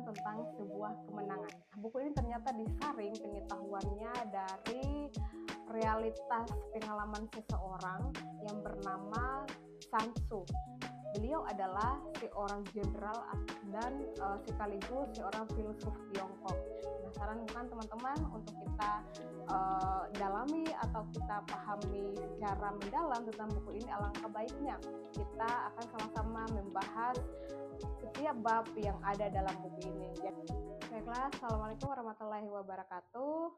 menjelaskan tentang sebuah kemenangan. Buku ini ternyata disaring pengetahuannya dari realitas pengalaman seseorang yang bernama Sun Tzu. Beliau adalah seorang jenderal dan sekaligus seorang filsuf Tiongkok. Penasaran bukan teman-teman untuk kita dalami atau kita pahami secara mendalam tentang buku ini? Alangkah baiknya kita akan sama-sama membahas setiap bab yang ada dalam buku ini. Baiklah, Assalamualaikum warahmatullahi wabarakatuh.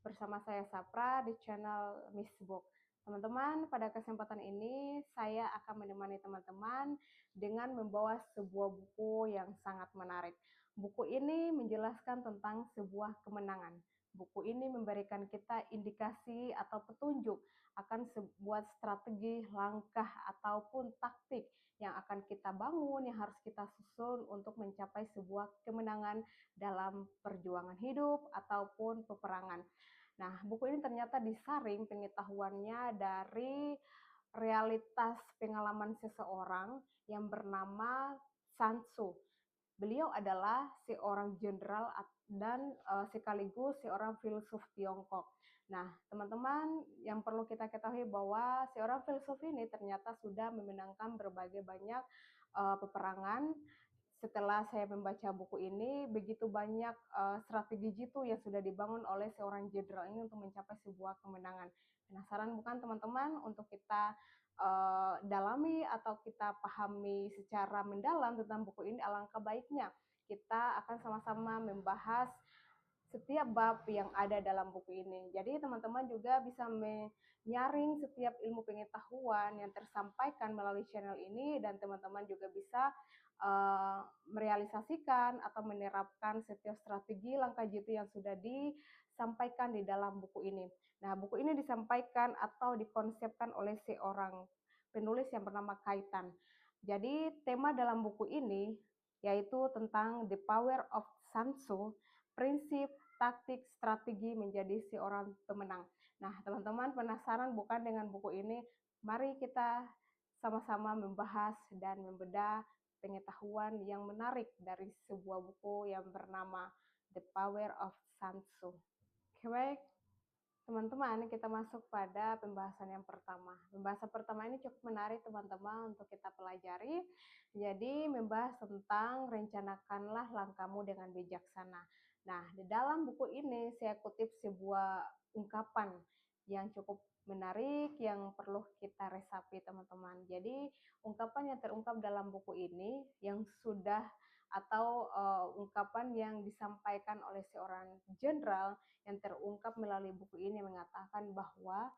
Bersama saya Sapra di channel Miss Book. Teman-teman, pada kesempatan ini saya akan menemani teman-teman dengan membawa sebuah buku yang sangat menarik. Buku ini menjelaskan tentang sebuah kemenangan. Buku ini memberikan kita indikasi atau petunjuk akan sebuah strategi, langkah, ataupun taktik yang akan kita bangun, yang harus kita susun untuk mencapai sebuah kemenangan dalam perjuangan hidup ataupun peperangan. Nah, buku ini ternyata disaring pengetahuannya dari realitas pengalaman seseorang yang bernama Sun Tzu. Beliau adalah seorang jenderal dan sekaligus seorang filsuf Tiongkok. Nah, teman-teman, yang perlu kita ketahui bahwa seorang filsuf ini ternyata sudah memenangkan berbagai banyak peperangan. Setelah saya membaca buku ini, begitu banyak strategi jitu yang sudah dibangun oleh seorang jenderal ini untuk mencapai sebuah kemenangan. Penasaran bukan teman-teman untuk kita dalami atau kita pahami secara mendalam tentang buku ini? Alangkah baiknya kita akan sama-sama membahas setiap bab yang ada dalam buku ini. Jadi teman-teman juga bisa menyaring setiap ilmu pengetahuan yang tersampaikan melalui channel ini, dan teman-teman juga bisa merealisasikan atau menerapkan setiap strategi langkah jitu yang sudah disampaikan di dalam buku ini. Nah, buku ini disampaikan atau dikonsepkan oleh seorang penulis yang bernama Kaitan. Jadi tema dalam buku ini yaitu tentang The Power of Sun Tzu, prinsip, taktik, strategi menjadi seorang pemenang. Nah, teman-teman penasaran bukan dengan buku ini? Mari kita sama-sama membahas dan membedah pengetahuan yang menarik dari sebuah buku yang bernama The Power of Sun Tzu. Oke, baik. Teman-teman, kita masuk pada pembahasan yang pertama. Pembahasan pertama ini cukup menarik teman-teman untuk kita pelajari. Jadi membahas tentang rencanakanlah langkahmu dengan bijaksana. Nah, di dalam buku ini saya kutip sebuah ungkapan yang cukup menarik yang perlu kita resapi teman-teman. Jadi ungkapan yang terungkap dalam buku ini yang sudah atau ungkapan yang disampaikan oleh seorang jenderal yang terungkap melalui buku ini mengatakan bahwa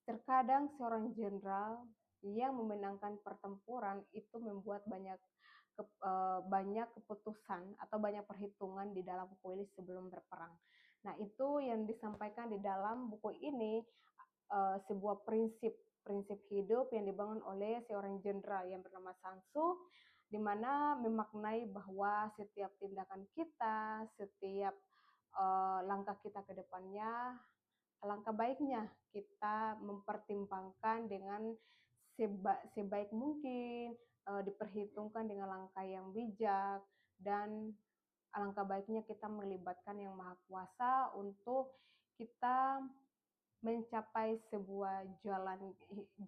terkadang seorang jenderal yang memenangkan pertempuran itu membuat banyak keputusan atau banyak perhitungan di dalam buku ini sebelum berperang. Nah, itu yang disampaikan di dalam buku ini, sebuah prinsip hidup yang dibangun oleh seorang jenderal yang bernama Sun Tzu, di mana memaknai bahwa setiap tindakan kita, setiap langkah kita ke depannya, alangkah baiknya kita mempertimbangkan dengan sebaik mungkin, diperhitungkan dengan langkah yang bijak, dan alangkah baiknya kita melibatkan Yang Maha Kuasa untuk kita mencapai sebuah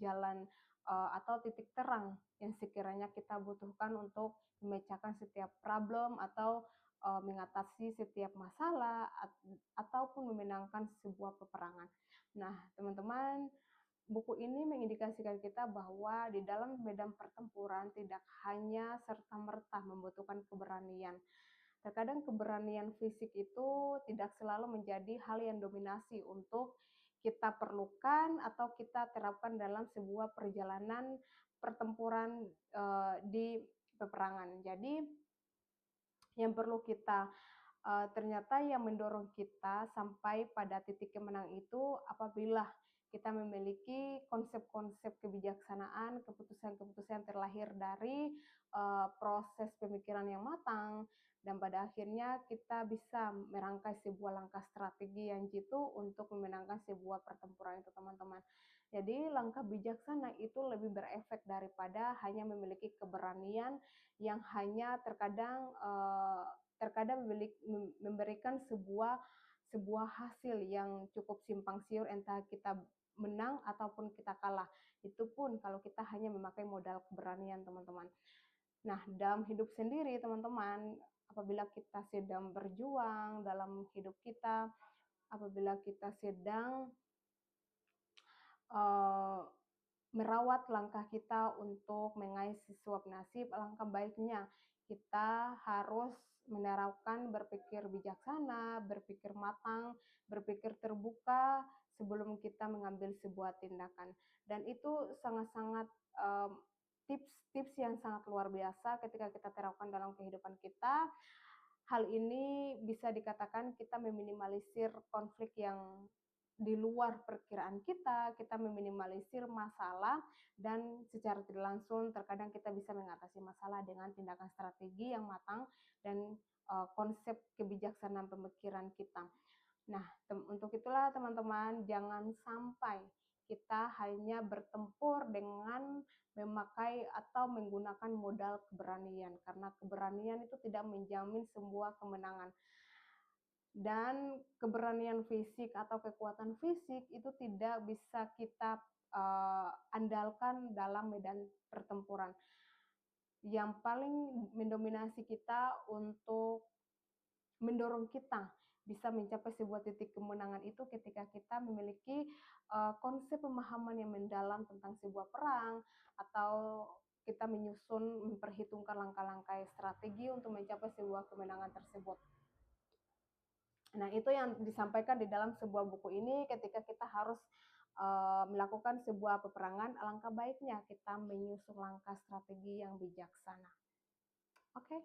jalan atau titik terang yang sekiranya kita butuhkan untuk memecahkan setiap problem atau mengatasi setiap masalah ataupun memenangkan sebuah peperangan. Nah, teman-teman, buku ini mengindikasikan kita bahwa di dalam medan pertempuran tidak hanya serta-merta membutuhkan keberanian. Terkadang keberanian fisik itu tidak selalu menjadi hal yang dominasi untuk kita perlukan atau kita terapkan dalam sebuah perjalanan pertempuran di peperangan. Jadi yang perlu kita ternyata yang mendorong kita sampai pada titik kemenangan itu apabila kita memiliki konsep-konsep kebijaksanaan, keputusan-keputusan yang terlahir dari proses pemikiran yang matang, dan pada akhirnya kita bisa merangkai sebuah langkah strategi yang jitu untuk memenangkan sebuah pertempuran itu teman-teman. Jadi langkah bijaksana itu lebih berefek daripada hanya memiliki keberanian yang hanya terkadang memberikan sebuah hasil yang cukup simpang siur, entah kita menang ataupun kita kalah. Itu pun kalau kita hanya memakai modal keberanian, teman-teman. Nah, dalam hidup sendiri, teman-teman, apabila kita sedang berjuang dalam hidup kita, apabila kita sedang uh, merawat langkah kita untuk mengais suap nasib, alangkah baiknya kita harus menerapkan berpikir bijaksana, berpikir matang, berpikir terbuka sebelum kita mengambil sebuah tindakan. Dan itu sangat-sangat tips-tips yang sangat luar biasa ketika kita terapkan dalam kehidupan kita. Hal ini bisa dikatakan kita meminimalisir konflik yang di luar perkiraan kita meminimalisir masalah, dan secara tidak langsung terkadang kita bisa mengatasi masalah dengan tindakan strategi yang matang dan konsep kebijaksanaan pemikiran kita. Nah, untuk itulah teman-teman, jangan sampai kita hanya bertempur dengan memakai atau menggunakan modal keberanian, karena keberanian itu tidak menjamin sebuah kemenangan. Dan keberanian fisik atau kekuatan fisik itu tidak bisa kita andalkan dalam medan pertempuran. Yang paling mendominasi kita untuk mendorong kita bisa mencapai sebuah titik kemenangan itu ketika kita memiliki konsep pemahaman yang mendalam tentang sebuah perang, atau kita memperhitungkan langkah-langkah strategi untuk mencapai sebuah kemenangan tersebut. Nah, itu yang disampaikan di dalam sebuah buku ini. Ketika kita harus melakukan sebuah peperangan, alangkah baiknya kita menyusun langkah strategi yang bijaksana. Oke?